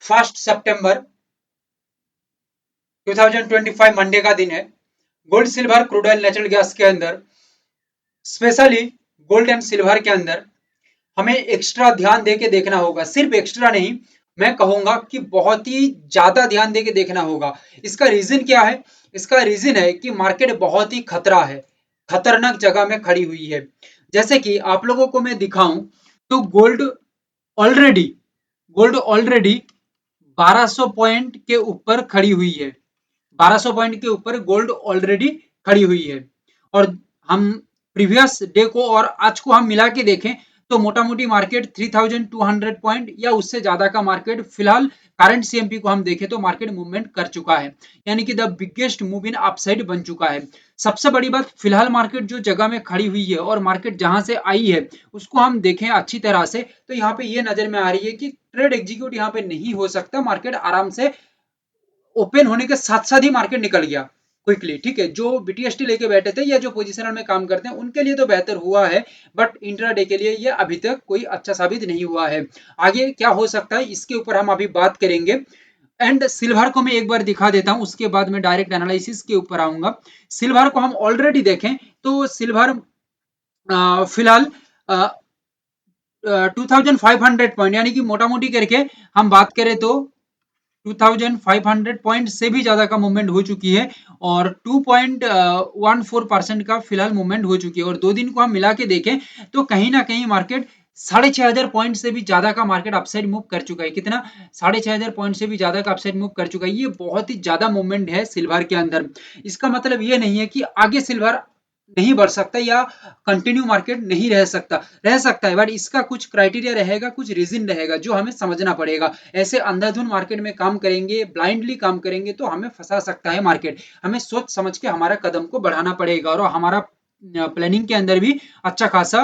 1 सितंबर 2025 Monday का दिन है। Gold silver crude oil natural gas के अंदर, स्पेशली गोल्ड एंड सिल्वर के अंदर हमें एक्स्ट्रा ध्यान देके देखना होगा। सिर्फ एक्स्ट्रा नहीं, मैं कहूंगा कि बहुत ही ज्यादा ध्यान देके देखना होगा। इसका रीजन क्या है? इसका रीजन है कि मार्केट बहुत ही खतरा है, खतरनाक जगह में खड़ी हुई है। जैसे कि आप लोगों को मैं दिखाऊं तो ऑलरेडी गोल्ड ऑलरेडी 1200 पॉइंट के ऊपर खड़ी हुई है। 1200 पॉइंट के ऊपर गोल्ड ऑलरेडी खड़ी हुई है। और हम प्रीवियस डे को और आज को हम मिला के देखें तो मोटा मोटी मार्केट 3200 पॉइंट या उससे ज्यादा का मार्केट फिलहाल करंट सीएमपी को हम देखें तो मार्केट मूवमेंट कर चुका है, यानी कि the biggest move in upside बन चुका है। सबसे बड़ी बात, फिलहाल मार्केट जो जगह में खड़ी हुई है और मार्केट जहां से आई है उसको हम देखें अच्छी तरह से तो यहाँ पे ये नजर में आ रही है कि ट्रेड एग्जीक्यूट यहाँ पे नहीं हो सकता। मार्केट आराम से ओपन होने के साथ साथ ही मार्केट निकल गया क्विकली। ठीक है, जो बीटीएसटी लेके बैठे थे या जो पोजिशनल में काम करते हैं उनके लिए तो बेहतर हुआ है, बट इंट्राडे के लिए ये अभी तक कोई अच्छा साबित नहीं हुआ है। आगे क्या हो सकता है इसके ऊपर हम अभी बात करेंगे। एंड सिल्वर को मैं एक बार दिखा देता हूं, उसके बाद मैं डायरेक्ट एनालिसिस के ऊपर आऊंगा। सिल्वर को हम ऑलरेडी देखें तो सिल्वर फिलहाल 2500 पॉइंट, यानी कि मोटा मोटी करके हम बात करें तो 2500 पॉइंट से भी ज्यादा का मूवमेंट हो चुकी है और 2.14% का फिलहाल मूवमेंट हो चुकी है। और 2 दिन को हम मिला के देखें तो कहीं ना कहीं मार्केट 6500 पॉइंट से भी ज्यादा का मार्केट अपसाइड मूव कर चुका है। कितना? 6500 पॉइंट से भी ज्यादा का अपसाइड मूव कर चुका है। ये बहुत ही ज्यादा मूवमेंट है सिल्वर के अंदर। इसका मतलब ये नहीं है कि आगे सिल्वर नहीं बढ़ सकता या कंटिन्यू मार्केट नहीं रह सकता है, बट इसका कुछ क्राइटेरिया रहेगा, कुछ रीजन रहेगा जो हमें समझना पड़ेगा। ऐसे अंधाधुन मार्केट में काम करेंगे, ब्लाइंडली काम करेंगे तो हमें फंसा सकता है मार्केट। हमें सोच समझ के हमारा कदम को बढ़ाना पड़ेगा और हमारा प्लानिंग के अंदर भी अच्छा खासा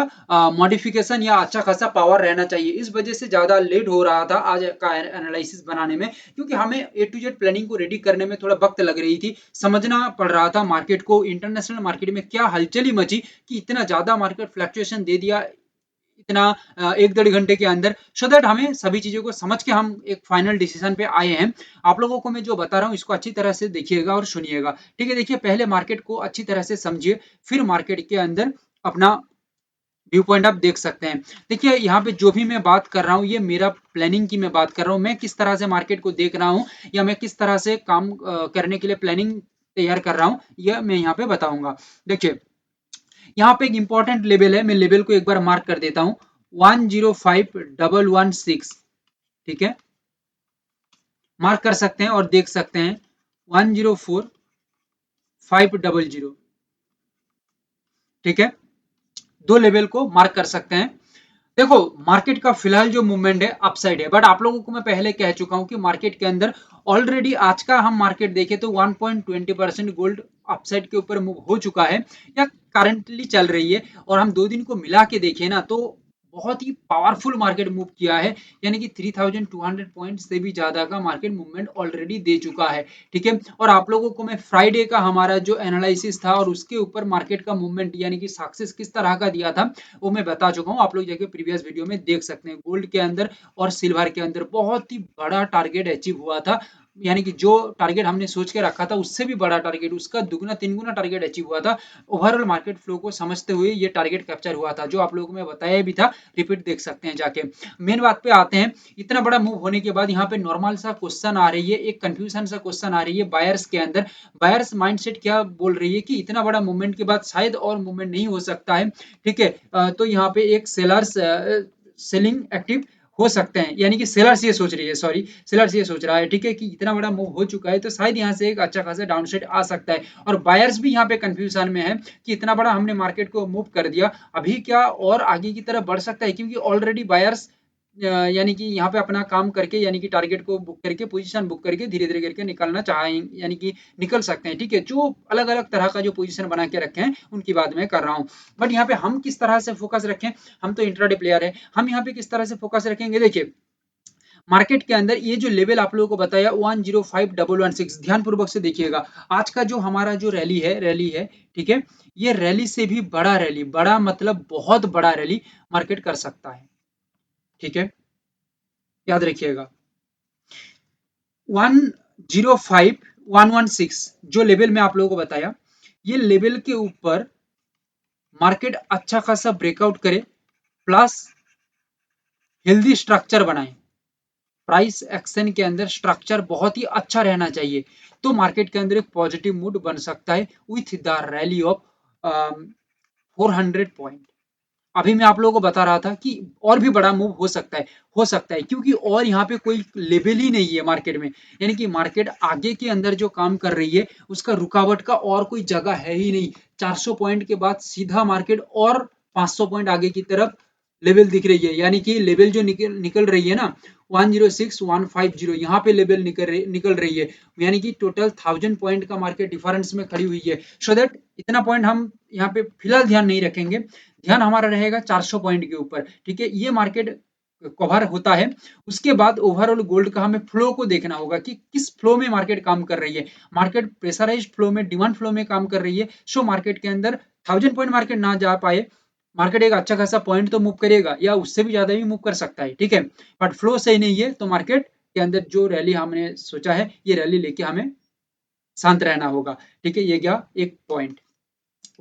मॉडिफिकेशन या अच्छा खासा पावर रहना चाहिए। इस वजह से ज्यादा लेट हो रहा था आज का एनालिसिस बनाने में, क्योंकि हमें ए टू जेड प्लानिंग को रेडी करने में थोड़ा वक्त लग रही थी। समझना पड़ रहा था मार्केट को, इंटरनेशनल मार्केट में क्या हलचली मची कि इतना ज्यादा मार्केट फ्लक्चुएशन दे दिया इतना 1 डेढ़ घंटे के अंदर, सो दैट हमें सभी चीजों को समझ के हम एक फाइनल डिसीजन पे आए हैं। आप लोगों को मैं जो बता रहा हूँ इसको अच्छी तरह से देखिएगा और सुनिएगा। ठीक है, देखिए पहले मार्केट को अच्छी तरह से समझिए, फिर मार्केट के अंदर अपना व्यू पॉइंट आप देख सकते हैं। देखिए यहाँ पे जो भी मैं बात कर रहा हूँ ये मेरा प्लानिंग की मैं बात कर रहा हूँ, मैं किस तरह से मार्केट को देख रहा हूँ या मैं किस तरह से काम करने के लिए प्लानिंग तैयार कर रहा हूँ, यह मैं यहाँ पे बताऊंगा। देखिए यहाँ पे एक इंपॉर्टेंट लेवल है, मैं लेवल को एक बार मार्क कर देता हूँ, 105116। ठीक है, मार्क कर सकते हैं और देख सकते हैं 104500। ठीक है, 2 लेवल को मार्क कर सकते हैं। देखो मार्केट का फिलहाल जो मूवमेंट है अपसाइड है, बट आप लोगों को मैं पहले कह चुका हूं कि मार्केट के अंदर ऑलरेडी आज का हम मार्केट देखें तो 1.20% गोल्ड अपसाइड के ऊपर मूव हो चुका है या करंटली चल रही है। और हम 2 दिन को मिला के देखें ना तो बहुत ही पावरफुल मार्केट मूव किया है, यानी कि 3200 पॉइंट से भी ज्यादा का मार्केट मूवमेंट ऑलरेडी दे चुका है। ठीक है, और आप लोगों को मैं फ्राइडे का हमारा जो एनालिसिस था और उसके ऊपर मार्केट का मूवमेंट यानी कि सक्सेस किस तरह का दिया था वो मैं बता चुका हूँ। आप लोग जाके प्रीवियस वीडियो में देख सकते हैं। गोल्ड के अंदर और सिल्वर के अंदर बहुत ही बड़ा टारगेट अचीव हुआ था, यानी कि जो टारगेट हमने सोच के रखा था उससे भी बड़ा टारगेट, उसका दुगना तीन गुना टारगेट अचीव हुआ था। ओवरऑल मार्केट फ्लो को समझते हुए ये टारगेट कैप्चर हुआ था, जो आप लोगों को मैं बताया भी था, रिपीट देख सकते हैं जाके। मेन बात पे आते हैं, इतना बड़ा मूव होने के बाद यहाँ पे नॉर्मल सा क्वेश्चन आ रही है, एक कंफ्यूजन सा क्वेश्चन आ रही है बायर्स के अंदर। बायर्स माइंडसेट क्या बोल रही है कि इतना बड़ा मूवमेंट के बाद शायद और मूवमेंट नहीं हो सकता है। ठीक है, तो यहाँ पे एक सेलर्स सेलिंग एक्टिव हो सकते हैं, यानी कि सेलर्स ये सोच रही है, सॉरी सेलर्स ये सोच रहा है, ठीक है, कि इतना बड़ा मूव हो चुका है तो शायद यहाँ से एक अच्छा खासा डाउनसाइड आ सकता है। और बायर्स भी यहाँ पे कंफ्यूजन में है कि इतना बड़ा हमने मार्केट को मूव कर दिया, अभी क्या और आगे की तरफ बढ़ सकता है, क्योंकि ऑलरेडी बायर्स यानी कि यहाँ पे अपना काम करके यानी कि टारगेट को बुक करके पोजीशन बुक करके धीरे धीरे करके निकलना चाहेंगे, यानी कि निकल सकते हैं। ठीक है, जो अलग अलग तरह का जो पोजीशन बना के रखे हैं उनकी बात मैं कर रहा हूँ। बट यहाँ पे हम किस तरह से फोकस रखें, हम तो इंट्राडे प्लेयर है, हम यहाँ पे किस तरह से फोकस रखेंगे। देखिए मार्केट के अंदर ये जो लेवल आप लोगों को बताया 105116, ध्यान पूर्वक से देखिएगा। आज का जो हमारा जो रैली है, ठीक है, ये रैली से भी बड़ा रैली, बड़ा मतलब बहुत बड़ा रैली मार्केट कर सकता है। ठीक है, याद रखिएगा। 105,116 जो लेवल में आप लोगों को बताया, ये लेवल के ऊपर मार्केट अच्छा खासा ब्रेकआउट करे प्लस हेल्दी स्ट्रक्चर बनाए, प्राइस एक्शन के अंदर स्ट्रक्चर बहुत ही अच्छा रहना चाहिए, तो मार्केट के अंदर एक पॉजिटिव मूड बन सकता है with the rally of 400 point. अभी मैं आप लोगों को बता रहा था कि और भी बड़ा मूव हो सकता है क्योंकि और यहाँ पे कोई लेवल ही नहीं है मार्केट में, यानी कि मार्केट आगे के अंदर जो काम कर रही है उसका रुकावट का और कोई जगह है ही नहीं। 400 पॉइंट के बाद सीधा मार्केट और 500 पॉइंट आगे की तरफ लेवल दिख रही है, यानी कि लेवल जो निकल रही है ना 106,150 यहाँ पे लेवल निकल रही है, यानी कि टोटल 1000 पॉइंट का मार्केट डिफरेंस में खड़ी हुई है। सो दैट इतना पॉइंट हम यहाँ पे फिलहाल ध्यान नहीं रखेंगे, ध्यान हमारा रहेगा 400 पॉइंट के ऊपर। ठीक है, ये मार्केट कवर होता है, उसके बाद ओवरऑल गोल्ड का हमें फ्लो को देखना होगा कि किस फ्लो में मार्केट काम कर रही है। मार्केट प्रेशराइज्ड फ्लो में, डिमांड फ्लो में काम कर रही है, सो मार्केट के अंदर 1000 पॉइंट मार्केट ना जा पाए, मार्केट एक अच्छा खासा पॉइंट तो मूव करेगा या उससे भी ज्यादा भी मूव कर सकता है। ठीक है, बट फ्लो सही नहीं है तो मार्केट के अंदर जो रैली हमने सोचा है ये रैली लेके हमें शांत रहना होगा। ठीक है, ये गया एक पॉइंट।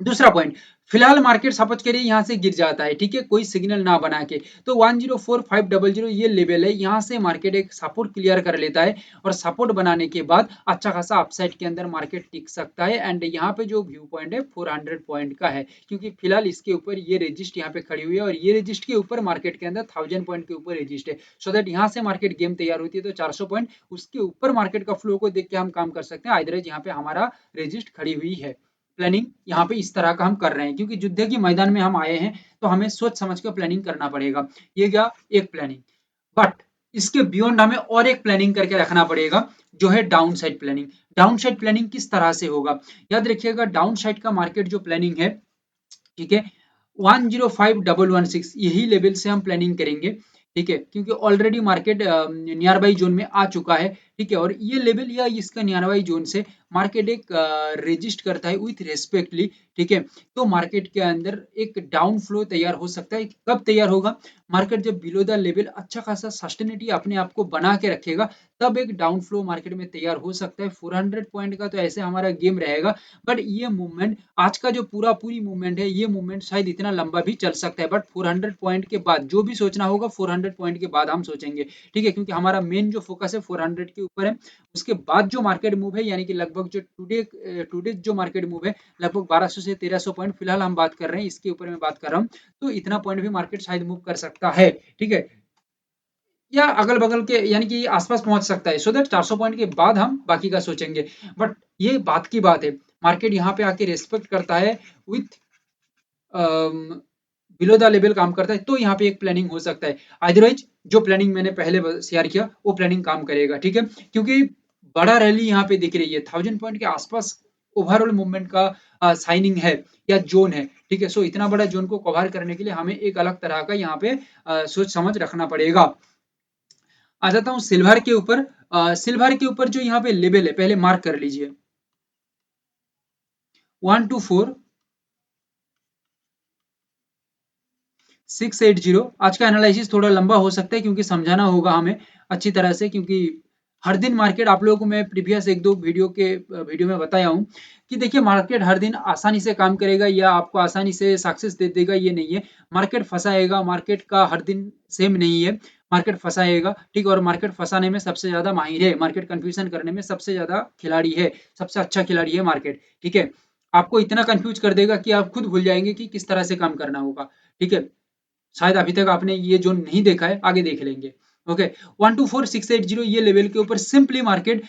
दूसरा पॉइंट, फिलहाल मार्केट सपोज करिए यहाँ से गिर जाता है, ठीक है, कोई सिग्नल ना बना के, तो 104,500 ये लेवल है, यहाँ से मार्केट एक सपोर्ट क्लियर कर लेता है और सपोर्ट बनाने के बाद अच्छा खासा अपसाइड के अंदर मार्केट टिक सकता है। एंड यहाँ पे जो व्यू पॉइंट है 400 पॉइंट का है, क्योंकि फिलहाल इसके ऊपर ये रेजिस्ट यहाँ पे खड़ी हुई है और ये रेजिस्ट के ऊपर मार्केट के अंदर 1000 पॉइंट के ऊपर रेजिस्ट है, सो दैट यहाँ से मार्केट गेम तैयार होती है, तो 400 पॉइंट उसके ऊपर मार्केट का फ्लो को देख के हम काम कर सकते हैं। आइदरवाइज यहाँ पे हमारा रेजिस्ट खड़ी हुई है। प्लानिंग यहाँ पे इस तरह का हम कर रहे हैं क्योंकि युद्ध के मैदान में हम आए हैं, तो हमें सोच समझ कर प्लानिंग करना पड़ेगा। ये गया एक प्लानिंग, बट इसके बियॉन्ड हमें और एक प्लानिंग करके रखना पड़ेगा जो है down side planning. Down side planning किस तरह से होगा, याद रखिएगा डाउन साइड का मार्केट जो प्लानिंग है, ठीक है, 105,116 यही लेवल से हम प्लानिंग करेंगे। ठीक है, क्योंकि already market near by zone में आ चुका है। ठीक है, और ये लेवल या इसका नियर बाई जोन से मार्केट एक रेजिस्ट करता है विथ रेस्पेक्टली। ठीक है, तो मार्केट के अंदर एक डाउन फ्लो तैयार हो सकता है। कब तैयार होगा, मार्केट जब बिलो द लेवल अच्छा खासा सस्टेनिटी अपने आप को बना के रखेगा, तब एक डाउन फ्लो मार्केट में तैयार हो सकता है। 400 पॉइंट का तो ऐसे हमारा गेम रहेगा, बट ये मूवमेंट आज का जो पूरी मूवमेंट है, ये मूवमेंट शायद इतना लंबा भी चल सकता है, बट 400 पॉइंट के बाद जो भी सोचना होगा 400 पॉइंट के बाद हम सोचेंगे। ठीक है, क्योंकि हमारा मेन जो फोकस है 400 के ऊपर है। उसके बाद जो मार्केट मूव है, यानी कि लगभग जो टुडे जो मार्केट मूव है लगभग 1200 से 1300 पॉइंट फिलहाल हम बात कर रहे हैं, इसके ऊपर मैं बात कर रहा हूँ, तो इतना पॉइंट भी मार्केट शायद मूव कर सकता है। ठीक है, या अगल बगल के यानी कि आसपास पहुंच सकता है, सो दैट 400 पॉइंट के बाद हम बाकी का सोचेंगे। बट ये बात की बात है, मार्केट यहाँ पे आके रेस्पेक्ट करता है विथ बिलो द लेवल काम करता है, तो यहाँ पे एक प्लानिंग हो सकता है। अदरवाइज जो प्लानिंग मैंने पहले शेयर किया वो प्लानिंग काम करेगा। ठीक है, क्योंकि बड़ा रैली यहाँ पे दिख रही है 1000 पॉइंट के आसपास, ओवरऑल मूवमेंट का साइनिंग है या जोन है। ठीक है, सो इतना बड़ा जोन को कवर करने के लिए हमें एक अलग तरह का यहाँ पे सोच समझ रखना पड़ेगा। आ जाता हूँ सिल्वर के ऊपर। सिल्वर के ऊपर जो यहाँ पे लेवल है पहले मार्क कर लीजिए, 124,680। आज का एनालिसिस थोड़ा लंबा हो सकता है क्योंकि समझाना होगा हमें अच्छी तरह से, क्योंकि हर दिन मार्केट आप लोगों को मैं प्रीवियस एक दो वीडियो में बताया हूँ कि देखिए मार्केट हर दिन आसानी से काम करेगा या आपको आसानी से सक्सेस दे देगा, ये नहीं है। मार्केट फंसाएगा, मार्केट का हर दिन सेम नहीं है, मार्केट फंसाएगा। ठीक, और मार्केट फंसाने में सबसे ज्यादा माहिर है, मार्केट कंफ्यूजन करने में सबसे ज्यादा खिलाड़ी है, सबसे अच्छा खिलाड़ी है मार्केट। ठीक है, आपको इतना कंफ्यूज कर देगा कि आप खुद भूल जाएंगे कि किस तरह से काम करना होगा। ठीक है, शायद अभी तक आपने ये जोन नहीं देखा है, आगे देख लेंगे। ओके, 124,680 ये लेवल के ऊपर सिंपली मार्केट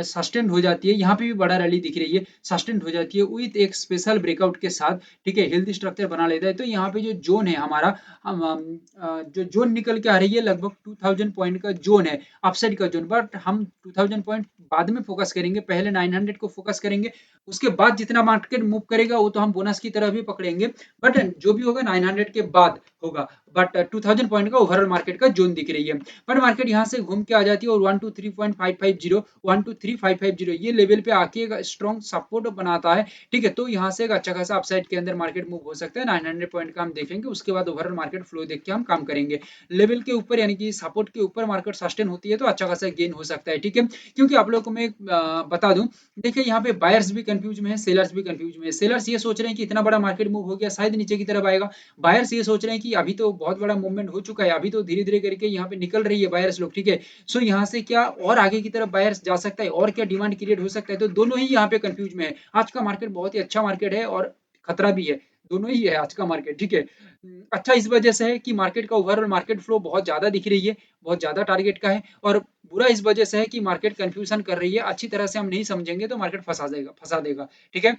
सस्टेंड हो जाती है। यहाँ पे भी बड़ा रैली दिख रही है, सस्टेंड हो जाती है विथ एक स्पेशल ब्रेकआउट के साथ। ठीक है, हेल्दी स्ट्रक्चर बना लेता है। तो यहाँ पे जो जोन है हमारा, जो जोन निकल के आ रही है लगभग 2000 पॉइंट का जोन है, अपसाइड का जोन, बट हम 2000 पॉइंट बाद में फोकस करेंगे, पहले 900 को फोकस करेंगे। उसके बाद जितना मार्केट मूव करेगा वो तो हम बोनस की तरह भी पकड़ेंगे, बट जो भी होगा 900 के बाद होगा। बट 2000 पॉइंट का ओवरऑल मार्केट का जोन दिख दिख रही है, पर मार्केट यहाँ से घूम के आ जाती है और 123.550 123.550 ये लेवल पे आके एक स्ट्रॉन्ग सपोर्ट बनाता है, ठीक है। तो यहाँ से एक अच्छा खासा अपसाइड के अंदर मार्केट मूव हो सकता है, 900 पॉइंट का हम देखेंगे, उसके बाद ओवरऑल मार्केट फ्लो देख के हम काम करेंगे। लेवल के ऊपर यानी कि सपोर्ट के ऊपर मार्केट सस्टेन होती है तो अच्छा खासा गेन हो सकता है, ठीक है। क्योंकि आप लोगों को मैं बता दूं, देखिए यहाँ पे बायर्स भी कंफ्यूज में है, सेलर्स भी कंफ्यूज में है। सेलर्स ये सोच रहे हैं कि इतना बड़ा मार्केट मूव हो गया, शायद नीचे की तरफ आएगा। बायर्स ये सोच रहे हैं कि अभी तो बहुत बड़ा मूवमेंट हो चुका है, अभी तो धीरे धीरे करके यहाँ पे निकल रही है बायर्स लोग, ठीक है। सो यहाँ से क्या और आगे की तरफ बायर्स जा सकता है और क्या डिमांड क्रिएट हो सकता है, तो दोनों ही यहाँ पे कंफ्यूज में है। आज का मार्केट बहुत ही अच्छा मार्केट है और खतरा भी है, दोनों ही है आज का मार्केट, ठीक है। अच्छा इस वजह से है कि मार्केट का ओवरऑल मार्केट फ्लो बहुत ज्यादा दिख रही है, बहुत ज्यादा टारगेट का है, और बुरा इस वजह से है कि मार्केट कंफ्यूजन कर रही है, अच्छी तरह से हम नहीं समझेंगे तो मार्केट फंसा देगा, ठीक है।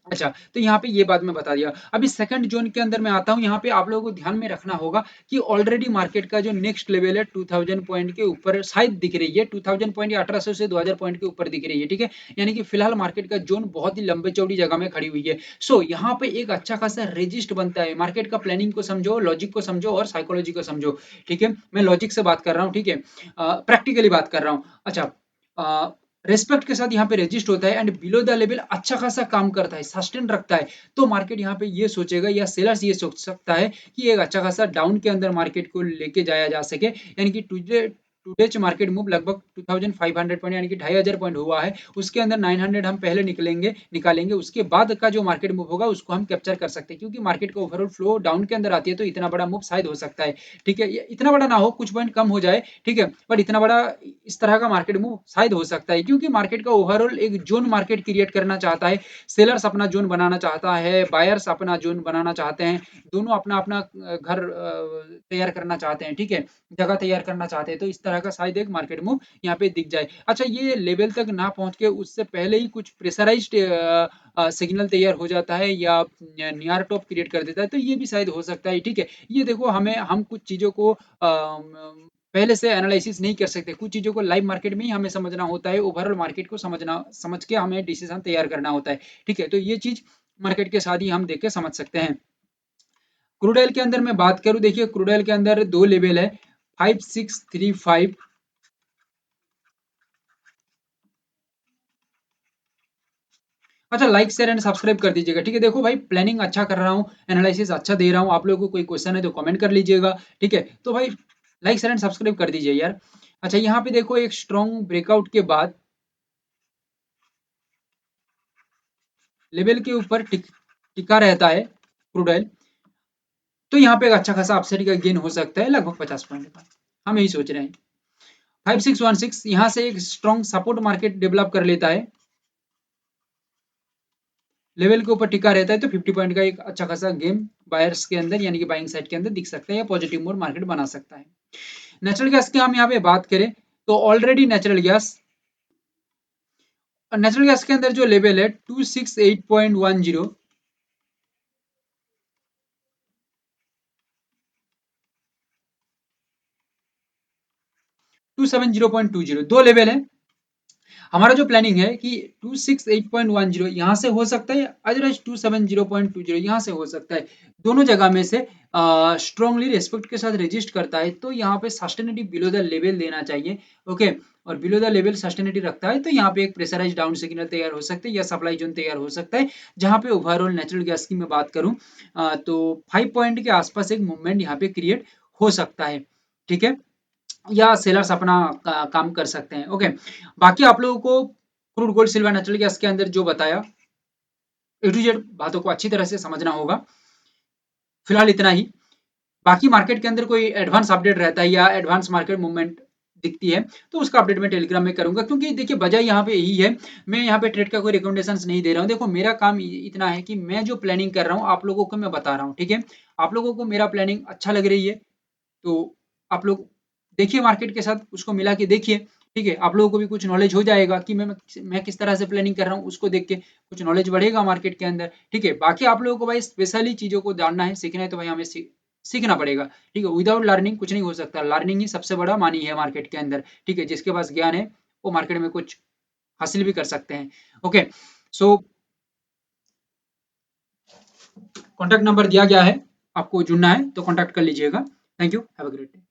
अच्छा, तो यहाँ पे ये बात मैं बता दिया। अभी सेकंड जोन के अंदर मैं आता हूँ, यहाँ पे आप लोगों को ध्यान में रखना होगा कि ऑलरेडी मार्केट का जो नेक्स्ट लेवल है 2000 पॉइंट के ऊपर शायद दिख रही है, 2000 पॉइंट या 1800 से 2000 पॉइंट के ऊपर दिख रही है, ठीक है। यानी कि फिलहाल मार्केट का जोन बहुत ही लंबे चौड़ी जगह में खड़ी हुई है। सो यहाँ पे एक अच्छा खासा रेजिस्ट बनता है। मार्केट का प्लानिंग को समझो, लॉजिक को समझो और साइकोलॉजी को समझो, ठीक है। मैं लॉजिक से बात कर रहा हूँ, ठीक है, प्रैक्टिकली बात कर रहा हूँ। अच्छा, रेस्पेक्ट के साथ यहाँ पे रेजिस्ट होता है एंड बिलो द लेवल अच्छा खासा काम करता है, सस्टेन रखता है, तो मार्केट यहाँ पे ये सोचेगा या सेलर्स ये सोच सकता है कि एक अच्छा खासा डाउन के अंदर मार्केट को लेके जाया जा सके। यानी कि टुडेज मार्केट मूव लगभग 2500 पॉइंट यानी कि 2500 पॉइंट हुआ है, उसके अंदर 900 हम पहले निकालेंगे, उसके बाद का जो मार्केट मूव होगा उसको हम कैप्चर कर सकते हैं, क्योंकि मार्केट का ओवरऑल फ्लो डाउन के अंदर आती है तो इतना बड़ा मूव शायद हो सकता है, ठीक है। इतना बड़ा ना हो, कुछ पॉइंट कम हो जाए, ठीक है, बट इतना बड़ा इस तरह का मार्केट मूव शायद हो सकता है, क्योंकि मार्केट का ओवरऑल एक जोन मार्केट क्रिएट करना चाहता है। सेलर्स अपना जोन बनाना चाहता है, बायर्स अपना जोन बनाना चाहते हैं, दोनों अपना अपना घर तैयार करना चाहते हैं, ठीक है, जगह तैयार करना चाहते हैं। तो इस तरह का शायद एक मार्केट मूव यहाँ पे दिख जाए। अच्छा, ये लेवल तक ना पहुंच के उससे पहले ही कुछ प्रेशराइज्ड सिग्नल तैयार हो जाता है या नियर टॉप क्रिएट कर देता है, तो ये भी शायद हो सकता है, ठीक है। ये देखो, हम कुछ चीजों को पहले से एनालिसिस नहीं कर सकते, कुछ चीजों को लाइव मार्केट में ही हमें समझना होता है, ओवरऑल मार्केट को समझ के हमें डिसीजन तैयार करना होता है, ठीक है। तो ये चीज मार्केट के साथ ही हम देख के समझ सकते हैं। क्रूड ऑयल के अंदर मैं बात करूं, देखिए क्रूड ऑयल के अंदर दो लेवल है, 5635। अच्छा, लाइक शेयर एंड सब्सक्राइब कर दीजिएगा, ठीक है। देखो भाई, प्लानिंग अच्छा कर रहा हूँ, एनालिसिस अच्छा दे रहा हूँ, आप लोगों को कोई क्वेश्चन है तो कमेंट कर लीजिएगा, ठीक है। तो भाई लाइक शेयर एंड सब्सक्राइब कर दीजिए यार। अच्छा, यहाँ पे देखो एक स्ट्रॉन्ग ब्रेकआउट के बाद लेवल के ऊपर टिका रहता है क्रूड ऑयल, तो यहाँ पे एक अच्छा खासा अपसाइड का गेन हो सकता है लगभग 50 पॉइंट का, हम यही सोच रहे हैं। 5616 यहाँ से एक स्ट्रॉन्ग सपोर्ट मार्केट डेवलप कर लेता है, लेवल के ऊपर टिका रहता है, तो 50 पॉइंट का एक अच्छा खासा गेम बायर्स के अंदर यानी कि बाइंग साइड के अंदर दिख सकता है या पॉजिटिव मोड मार्केट बना सकता है। नेचुरल गैस की हम यहाँ पे बात करें तो ऑलरेडी नेचुरल गैस के अंदर जो लेवल है 268.10, 270.20 दो लेवल है। हमारा जो प्लानिंग है कि 268.10 यहाँ से हो सकता है, अदरवाइज 270.20 यहाँ से हो सकता है, दोनों जगह में से स्ट्रॉन्गली रेस्पेक्ट के साथ रजिस्ट करता है, तो यहाँ पे सस्टेनिटी बिलो द लेवल देना चाहिए, ओके। और बिलो द लेवल सस्टेनिटी रखता है तो यहाँ पे एक प्रेशराइज डाउन सिग्नल तैयार हो सकता है या सप्लाई जोन तैयार हो सकता है, जहाँ पे ओवरऑल नेचुरल गैस की मैं बात करूँ तो 5 पॉइंट के आसपास एक मूवमेंट यहाँ पे क्रिएट हो सकता है, ठीक है, या सेलर्स अपना काम कर सकते हैं, ओके। बाकी आप लोगों को crude gold silver natural gas के अंदर जो बताया ए टू जेड बातों को अच्छी तरह से समझना होगा। फिलहाल इतना ही, बाकी मार्केट के अंदर कोई एडवांस अपडेट रहता है या एडवांस मार्केट मूवमेंट दिखती है तो उसका अपडेट मैं टेलीग्राम में करूंगा, क्योंकि देखिए वजह यहाँ पे यही है, मैं यहाँ पे ट्रेड का कोई रिकमेंडेशंस नहीं दे रहा हूँ। देखो, मेरा काम इतना है कि मैं जो प्लानिंग कर रहा हूँ आप लोगों को मैं बता रहा हूँ, ठीक है। आप लोगों को मेरा प्लानिंग अच्छा लग रही है तो आप लोग देखिए, मार्केट के साथ उसको मिला के देखिए, ठीक है। आप लोगों को भी कुछ नॉलेज हो जाएगा कि मैं किस तरह से प्लानिंग कर रहा हूँ, उसको देख के कुछ नॉलेज बढ़ेगा मार्केट के अंदर, ठीक है। बाकी आप लोगों को भाई स्पेशली चीजों को जानना है, सीखना है, तो भाई हमें सीखना पड़ेगा, ठीक है। विदाउट लर्निंग कुछ नहीं हो सकता, लर्निंग ही सबसे बड़ा मानी है मार्केट के अंदर, ठीक है। जिसके पास ज्ञान है वो मार्केट में कुछ हासिल भी कर सकते हैं, ओके। सो कॉन्टैक्ट नंबर दिया गया है, आपको जुड़ना है तो कॉन्टैक्ट कर लीजिएगा। Thank you, have a great day.